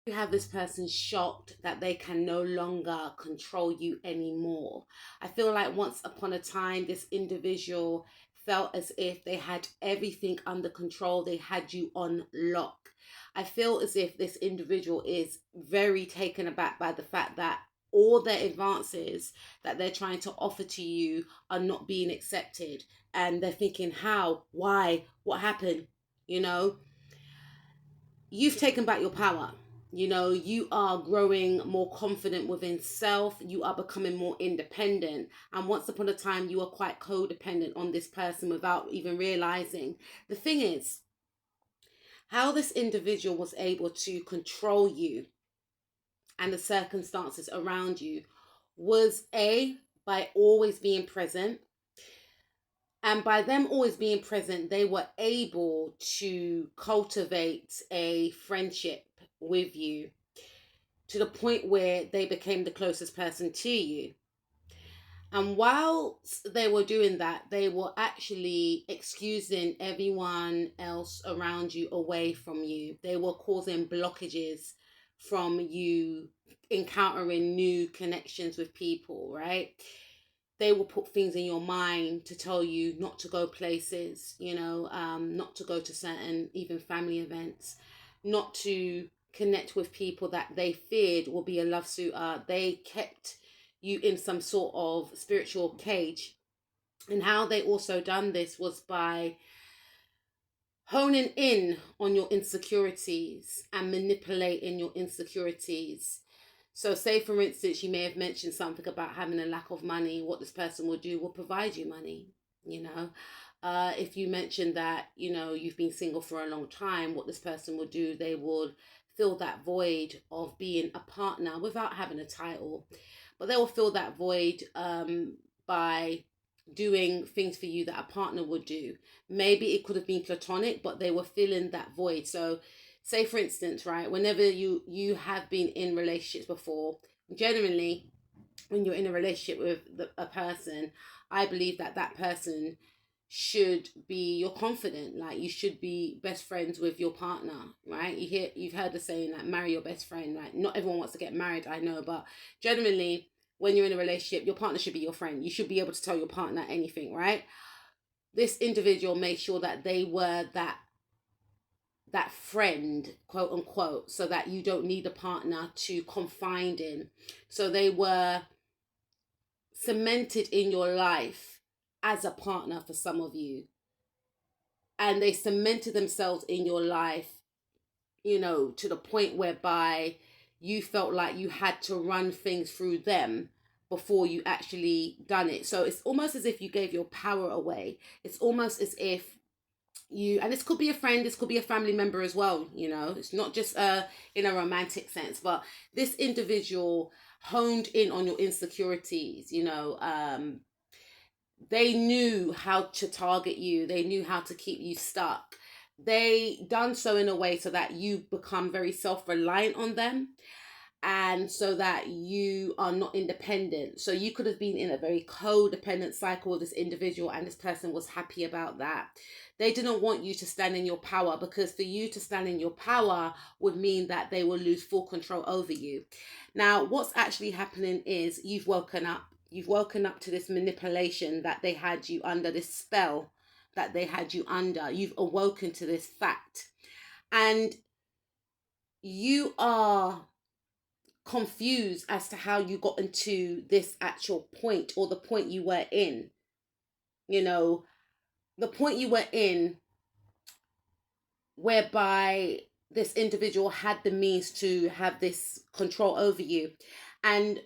You have this person shocked that they can no longer control you anymore. I feel like once upon a time, this individual felt as if they had everything under control, they had you on lock. I feel as if this individual is very taken aback by the fact that all their advances that they're trying to offer to you are not being accepted. And they're thinking, how, why, what happened? You know, you've taken back your power. You know, you are growing more confident within self. You are becoming more independent. And once upon a time, you were quite codependent on this person without even realizing. The thing is, how this individual was able to control you and the circumstances around you was A, by always being present. And by them always being present, they were able to cultivate a friendship with you to the point where they became the closest person to you. And while they were doing that, they were actually excusing everyone else around you away from you. They were causing blockages from you encountering new connections with people, right? They will put things in your mind to tell you not to go places, not to go to certain even family events, not to connect with people that they feared will be a love suitor. They kept you in some sort of spiritual cage. And how they also done this was by honing in on your insecurities and manipulating your insecurities. So say for instance, you may have mentioned something about having a lack of money. What this person will do will provide you money, you know. If you mention that, you've been single for a long time, what this person will do, they will fill that void of being a partner without having a title. But they will fill that void by doing things for you that a partner would do. Maybe it could have been platonic, but they were filling that void. So say for instance, right, whenever you have been in relationships before, generally when you're in a relationship with a person, I believe that that person should be your confidant. Like, you should be best friends with your partner, right? You've heard the saying, like, marry your best friend. Like, not everyone wants to get married, I know, but generally when you're in a relationship, your partner should be your friend. You should be able to tell your partner anything, right? This individual made sure that they were that friend, quote unquote, so that you don't need a partner to confide in. So they were cemented in your life as a partner for some of you. And they cemented themselves in your life, to the point whereby you felt like you had to run things through them before you actually done it. So it's almost as if you gave your power away. It's almost as if and this could be a friend, this could be a family member as well, it's not just in a romantic sense, but this individual honed in on your insecurities. They knew how to target you, they knew how to keep you stuck. They done so in a way so that you become very self-reliant on them, and so that you are not independent. So you could have been in a very codependent cycle with this individual, and this person was happy about that. They didn't want you to stand in your power, because for you to stand in your power would mean that they will lose full control over you. Now, what's actually happening is you've woken up. You've woken up to this manipulation that they had you under, this spell that they had you under. You've awoken to this fact. And you are confused as to how you got into this actual point, or the point you were in. The point you were in whereby this individual had the means to have this control over you. And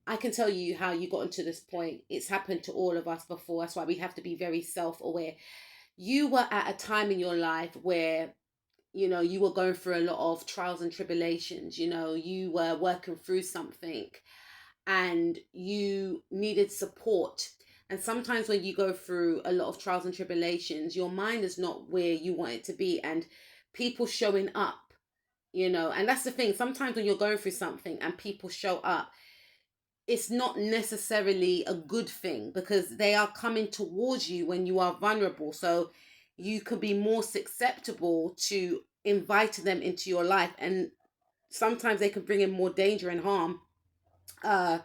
I can tell you how you got into this point. It's happened to all of us before. That's why we have to be very self-aware. You were at a time in your life where you were going through a lot of trials and tribulations. You were working through something and you needed support. And sometimes when you go through a lot of trials and tribulations, your mind is not where you want it to be, and people showing up, and that's the thing. Sometimes when you're going through something and people show up, it's not necessarily a good thing, because they are coming towards you when you are vulnerable. So you could be more susceptible to inviting them into your life. And sometimes they can bring in more danger and harm, uh,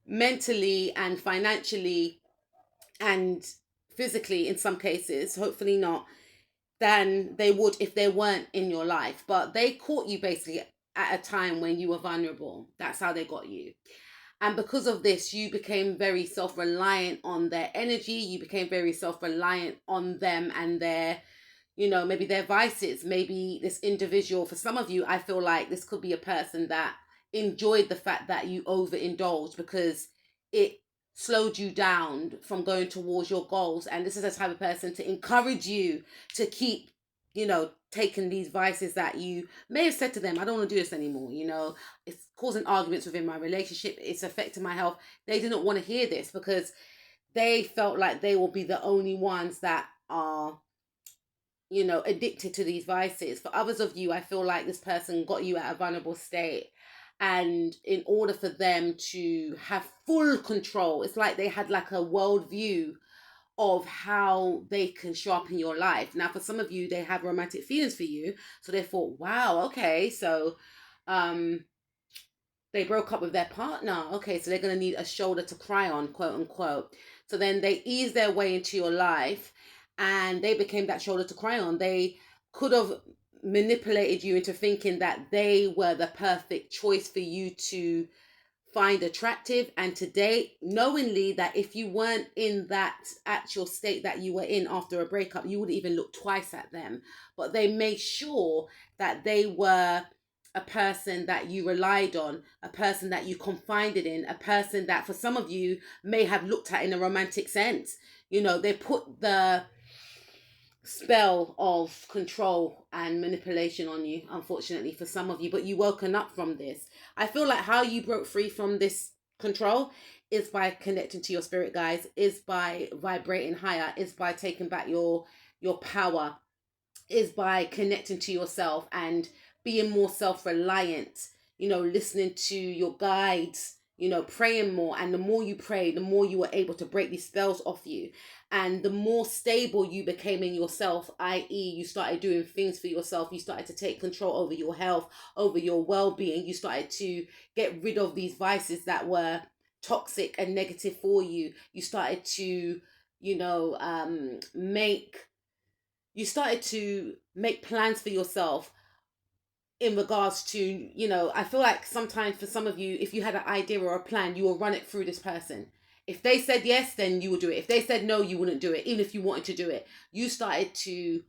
mentally and financially and physically in some cases, hopefully not, than they would if they weren't in your life. But they caught you basically at a time when you were vulnerable. That's how they got you. And because of this, you became very self reliant on their energy. You became very self reliant on them and their, maybe their vices. Maybe this individual, for some of you, I feel like this could be a person that enjoyed the fact that you overindulged because it slowed you down from going towards your goals. And this is a type of person to encourage you to keep, taking these vices that you may have said to them, I don't want to do this anymore. It's causing arguments within my relationship. It's affecting my health. They didn't want to hear this because they felt like they will be the only ones that are, addicted to these vices. For others of you, I feel like this person got you at a vulnerable state. And in order for them to have full control, it's like they had like a worldview of how they can show up in your life. Now, for some of you, they have romantic feelings for you. So they thought, wow, okay, so they broke up with their partner. Okay, so they're going to need a shoulder to cry on, quote unquote. So then they eased their way into your life and they became that shoulder to cry on. They could have manipulated you into thinking that they were the perfect choice for you to find attractive and to date, knowingly that if you weren't in that actual state that you were in after a breakup, you wouldn't even look twice at them. But they made sure that they were a person that you relied on, a person that you confided in, a person that for some of you may have looked at in a romantic sense. They put the spell of control and manipulation on you, unfortunately, for some of you, but you woken up from this. I feel like how you broke free from this control is by connecting to your spirit, guys, is by vibrating higher, is by taking back your power, is by connecting to yourself and being more self-reliant, listening to your guides, praying more. And the more you pray, the more you were able to break these spells off you. And the more stable you became in yourself, i.e. you started doing things for yourself. You started to take control over your health, over your well-being. You started to get rid of these vices that were toxic and negative for you. You started to, make plans for yourself in regards to, I feel like sometimes for some of you, if you had an idea or a plan, you will run it through this person. If they said yes, then you would do it. If they said no, you wouldn't do it, even if you wanted to do it. You started to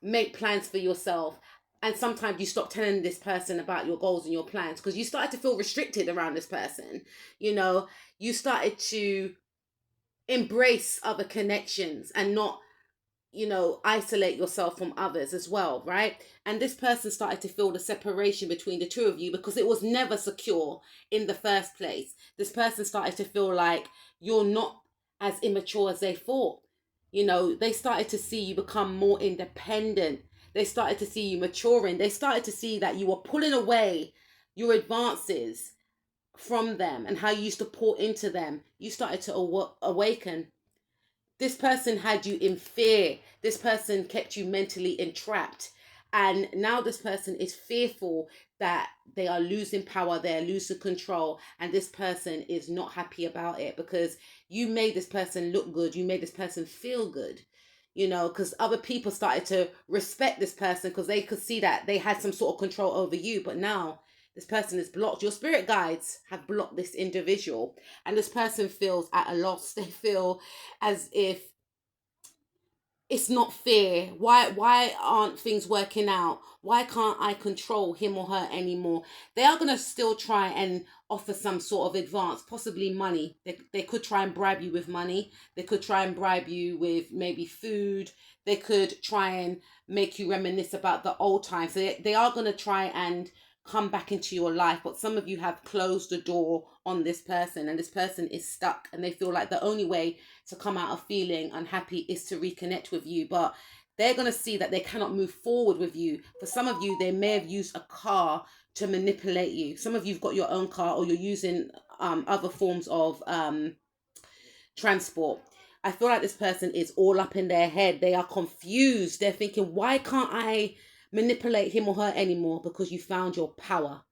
make plans for yourself. And sometimes you stop telling this person about your goals and your plans because you started to feel restricted around this person. You started to embrace other connections and not isolate yourself from others as well, right? And this person started to feel the separation between the two of you because it was never secure in the first place. This person started to feel like you're not as immature as they thought. They started to see you become more independent. They started to see you maturing. They started to see that you were pulling away your advances from them and how you used to pour into them. You started to awaken. This person had you in fear. This person kept you mentally entrapped. And now this person is fearful that they are losing power, they're losing control. And this person is not happy about it because you made this person look good. You made this person feel good. Because other people started to respect this person because they could see that they had some sort of control over you. But now this person is blocked. Your spirit guides have blocked this individual. And this person feels at a loss. They feel as if it's not fair. Why aren't things working out? Why can't I control him or her anymore? They are going to still try and offer some sort of advance, possibly money. They could try and bribe you with money. They could try and bribe you with maybe food. They could try and make you reminisce about the old times. So they are going to try and come back into your life, but some of you have closed the door on this person and this person is stuck and they feel like the only way to come out of feeling unhappy is to reconnect with you. But they're going to see that they cannot move forward with you. For some of you, they may have used a car to manipulate you. Some of you've got your own car or you're using other forms of transport. I feel like this person is all up in their head. They are confused. They're thinking, why can't I manipulate him or her anymore? Because you found your power.